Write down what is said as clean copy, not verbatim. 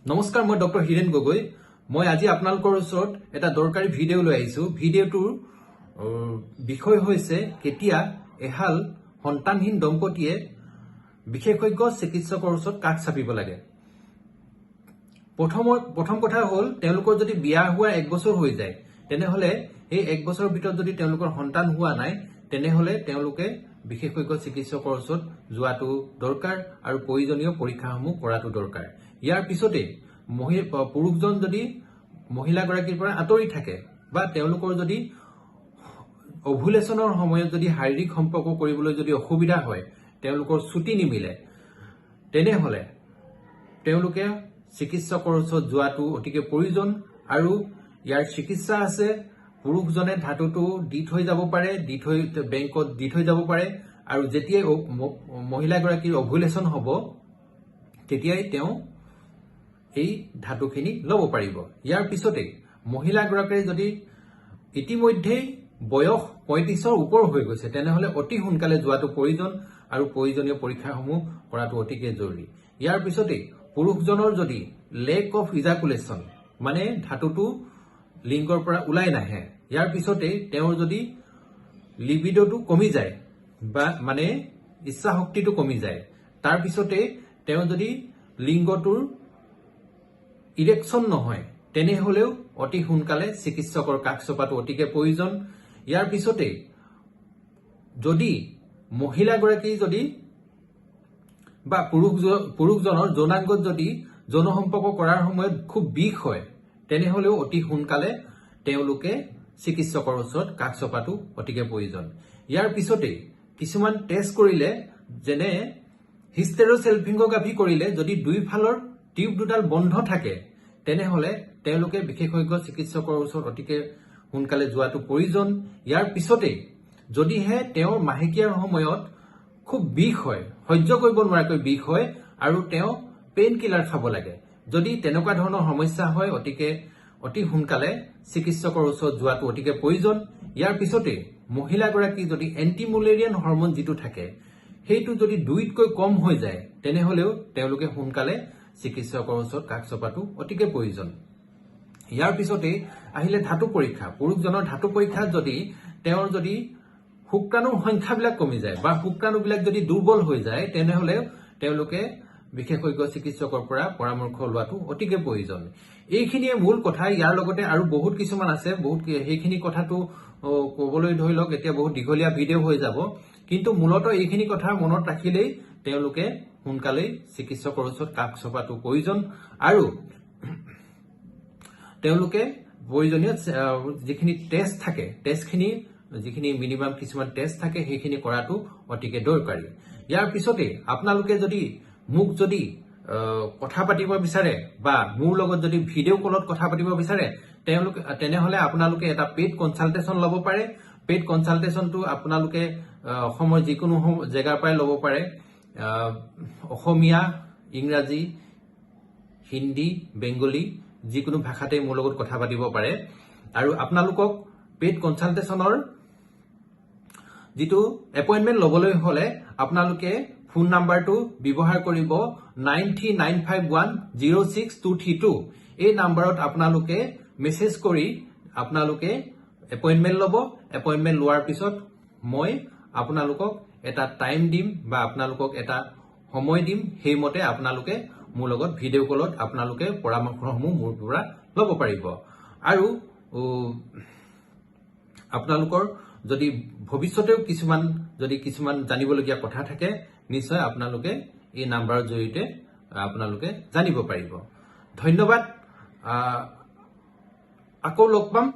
নমস্কাৰ, মই ডক্টৰ হিৰেণ গগৈ। মই আজি আপোনালোকৰ ওচৰত এটা দৰকাৰী ভিডিঅ' লৈ আহিছো। ভিডিঅ'টোৰ বিষয় হৈছে কেতিয়া এহাল সন্তানহীন দম্পতীয়ে বিশেষজ্ঞ চিকিৎসকৰ ওচৰত কাষ চাপিব লাগে। প্ৰথম কথা হ'ল, তেওঁলোকৰ যদি বিয়া হোৱা 1 বছৰ হৈ যায়, তেনেহলে এই 1 বছৰৰ ভিতৰত যদি তেওঁলোকৰ সন্তান হোৱা নাই, তেনেহলে তেওঁলোকে বিশেষজ্ঞ চিকিৎসকৰ ওচৰত যোৱাটো দৰকাৰ আৰু প্ৰয়োজনীয় পৰীক্ষাসমূহ কৰাটো দৰকাৰ। ইয়াৰ পিছতে পুৰুষজন যদি মহিলাগৰাকীৰ পৰা আঁতৰি থাকে বা তেওঁলোকৰ যদি অভুলেচনৰ সময়ত যদি শাৰীৰিক সম্পৰ্ক কৰিবলৈ যদি অসুবিধা হয়, তেওঁলোকৰ ছুটি নিমিলে, তেনেহলে তেওঁলোকে চিকিৎসকৰ ওচৰত যোৱাটো অতিকে প্ৰয়োজন। আৰু ইয়াৰ চিকিৎসা আছে। পুৰুষজনে ধাতুটো দি থৈ যাব পাৰে, বেংকত দি থৈ যাব পাৰে, আৰু যেতিয়াই মহিলাগৰাকীৰ অভুলেচন হ'ব, তেতিয়াই তেওঁ এই ধাতুখিনি ল'ব পাৰিব। ইয়াৰ পিছতে মহিলাগৰাকীৰ যদি ইতিমধ্যেই বয়স 35ৰ ওপৰ হৈ গৈছে, তেনেহলে অতি সোনকালে যোৱাটো প্ৰয়োজন আৰু প্ৰয়োজনীয় পৰীক্ষাসমূহ কৰাটো অতিকে জৰুৰী। ইয়াৰ পিছতে পুৰুষজনৰ যদি লেক অফ ইজাকুলেশ্যন, মানে ধাতুটো লিংগৰ পৰা ওলাই নাহে, ইয়াৰ পিছতে তেওঁৰ যদি লিবিডোটো কমি যায় বা মানে ইচ্ছা শক্তিটো কমি যায়, তাৰ পিছতে তেওঁ যদি লিংগটোৰ ইৰেকশ্যন নহয়, তেনেহলেও অতি সোনকালে চিকিৎসকৰ কাষ চপাটো অতিকে প্ৰয়োজন। ইয়াৰ পিছতে যদি মহিলাগৰাকী যদি বা পুৰুষজনৰ যৌনাংগত যদি যৌন সম্পৰ্ক কৰাৰ সময়ত খুব বিষ হয়, তেনেহলেও অতি সোনকালে তেওঁলোকে চিকিৎসকৰ ওচৰত কাষ চপাটো অতিকে প্ৰয়োজন। ইয়াৰ পিছতে কিছুমান টেষ্ট কৰিলে, যেনে হিষ্টেৰ'চেলফিংগোগ্ৰাফি কৰিলে যদি দুইফালৰ টিউব দুডাল বন্ধ থাকে, তেনেহলে তেওঁলোকে বিশেষজ্ঞ চিকিৎসকৰ ওচৰত অতিকে সোনকালে যোৱাটো প্ৰয়োজন। ইয়াৰ পিছতে যদিহে তেওঁৰ মাহেকীয়াৰ সময়ত খুব বিষ হয়, সহ্য কৰিব নোৱাৰাকৈ বিষ হয়, আৰু তেওঁ পেইন কিলাৰ খাব লাগে, যদি তেনেকুৱা ধৰণৰ সমস্যা হয়, অতি সোনকালে চিকিৎসকৰ ওচৰত যোৱাটো অতিকে প্ৰয়োজন। ইয়াৰ পিছতে মহিলাগৰাকী যদি এণ্টিমুলেৰিয়ান হৰমন যিটো থাকে, সেইটো যদি 2তকৈ কম হৈ যায়, তেনেহলেও তেওঁলোকে সোনকালে চিকিৎসকৰ ওচৰত কাষ চপাটো অতিকে প্ৰয়োজন। ইয়াৰ পিছতে আহিলে ধাতু পৰীক্ষা। পুৰুষজনৰ ধাতু পৰীক্ষাত যদি তেওঁৰ যদি শুক্ৰাণুৰ সংখ্যাবিলাক কমি যায় বা শুক্ৰাণুবিলাক যদি দুৰ্বল হৈ যায়, তেনেহলে তেওঁলোকে বিশেষজ্ঞ চিকিৎসকৰ পৰা পৰামৰ্শ লোৱাটো অতিকে প্ৰয়োজন। এইখিনিয়ে মূল কথা। ইয়াৰ লগতে আৰু বহুত কিছুমান আছে, সেইখিনি কথাটো কবলৈ ধৰি লওক এতিয়া বহুত দীঘলীয়া ভিডিঅ' হৈ যাব, কিন্তু মূলত এইখিনি কথা মনত ৰাখিলেই তেওঁলোকে সোনকালেই চিকিৎসকৰ ওচৰত কাষ চপাটো প্ৰয়োজন। আৰু তেওঁলোকে প্ৰয়োজনীয় যিখিনি টেষ্ট থাকে, যিখিনি মিনিমাম কিছুমান টেষ্ট থাকে, সেইখিনি কৰাটো অতিকে দৰকাৰী। ইয়াৰ পিছতে আপোনালোকে যদি মোক যদি কথা পাতিব বিচাৰে বা মোৰ লগত যদি ভিডিঅ' কলত কথা পাতিব বিচাৰে, তেনেহলে আপোনালোকে এটা পেইড কনচালটেশ্যন ল'ব পাৰে। পেইড কনচালটেশ্যনটো আপোনালোকে অসমৰ যিকোনো জেগাৰ পৰাই ল'ব পাৰে। অসমীয়া, ইংৰাজী, হিন্দী, বেংগলী যিকোনো ভাষাতে মোৰ লগত কথা পাতিব পাৰে। আৰু আপোনালোকক পেইড কনচালটেশ্যনৰ যিটো এপইণ্টমেণ্ট ল'বলৈ হলে আপোনালোকে ফোন নাম্বাৰটো ব্যৱহাৰ কৰিব 9395106232। এই নাম্বাৰত আপোনালোকে মেছেজ কৰি আপোনালোকে এপইণ্টমেণ্ট ল'ব। এপইণ্টমেণ্ট লোৱাৰ পিছত মই আপোনালোকক এটা টাইম দিম বা আপোনালোকক এটা সময় দিম, সেইমতে আপোনালোকে মোৰ লগত ভিডিঅ' কলত আপোনালোকে পৰামৰ্শসমূহ মোৰ পৰা ল'ব পাৰিব। আৰু আপোনালোকৰ যদি ভৱিষ্যতেও কিছুমান জানিবলগীয়া কথা থাকে, নিশ্চয় আপোনালোকে এই নাম্বাৰৰ জৰিয়তে আপোনালোকে জানিব পাৰিব। ধন্যবাদ। আকৌ লগ পাম।